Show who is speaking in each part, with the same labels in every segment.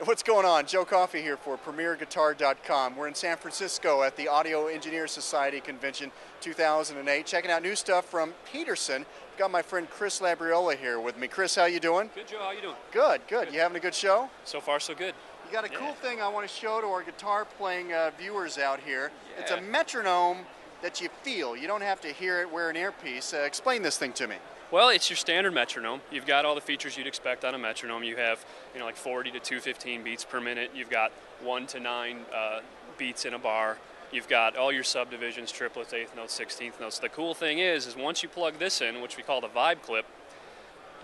Speaker 1: What's going on? Joe Coffey here for PremierGuitar.com. We're in San Francisco at the Audio Engineers Society Convention 2008, checking out new stuff from Peterson. I've got my friend Chris Labriola here with me. Chris, how you doing?
Speaker 2: Good, Joe. How you doing?
Speaker 1: Good, good. You having a good show?
Speaker 2: So far, so good.
Speaker 1: You got a cool thing I want to show to our guitar playing viewers out here.
Speaker 2: Yeah.
Speaker 1: It's a metronome that you feel. You don't have to hear it, wear an earpiece. Explain this thing to me.
Speaker 2: Well, it's your standard metronome. You've got all the features you'd expect on a metronome. You have, like 40 to 215 beats per minute. You've got 1 to 9 beats in a bar. You've got all your subdivisions, triplets, eighth notes, 16th notes. The cool thing is once you plug this in, which we call the vibe clip,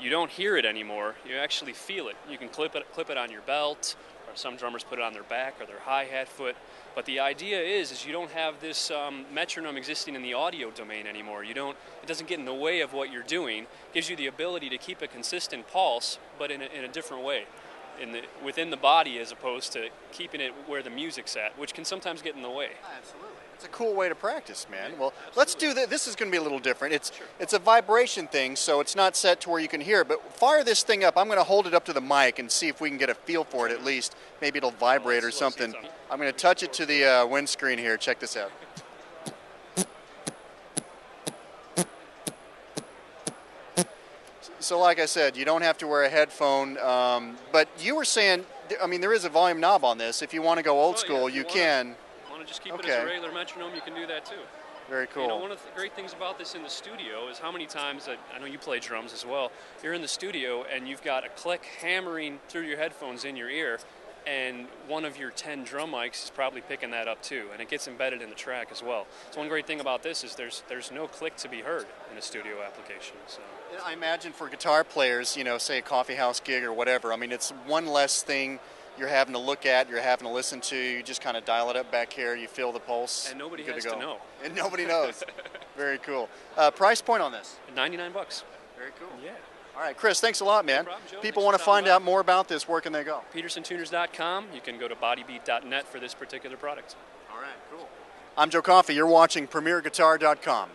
Speaker 2: you don't hear it anymore. You actually feel it. You can clip it on your belt, or some drummers put it on their back or their hi-hat foot. But the idea is you don't have this metronome existing in the audio domain anymore. It doesn't get in the way of what you're doing. It gives you the ability to keep a consistent pulse, but in a different way, within the body, as opposed to keeping it where the music's at, which can sometimes get in the way.
Speaker 1: Absolutely. It's a cool way to practice, man. Well, let's do this. This is going to be a little different. It's a vibration thing, so it's not set to where you can hear it. But fire this thing up. I'm going to hold it up to the mic and see if we can get a feel for it at least. Maybe it'll vibrate or something. I'm going to touch it to the windscreen here. Check this out. So like I said, you don't have to wear a headphone, but you were saying, I mean, there is a volume knob on this. If you want to go old school, you can.
Speaker 2: Just keep it as a regular metronome, you can do that too.
Speaker 1: Very cool.
Speaker 2: One of the great things about this in the studio is how many times, I know you play drums as well, you're in the studio and you've got a click hammering through your headphones in your ear, and one of your 10 drum mics is probably picking that up too, and it gets embedded in the track as well. So one great thing about this is there's no click to be heard in a studio application. So
Speaker 1: I imagine for guitar players, say a coffee house gig or whatever, I mean, it's one less thing you're having to look at, you're having to listen to. You just kind of dial it up back here, you feel the pulse.
Speaker 2: And nobody has to know.
Speaker 1: And nobody knows. Very cool. Price point on this?
Speaker 2: $99.
Speaker 1: Very cool.
Speaker 2: Yeah.
Speaker 1: All right, Chris, thanks a lot, man.
Speaker 2: No problem, Joe.
Speaker 1: People want to find out more about this, where can they go?
Speaker 2: PetersonTuners.com. You can go to bodybeat.net for this particular product.
Speaker 1: All right, cool. I'm Joe Coffey. You're watching PremierGuitar.com.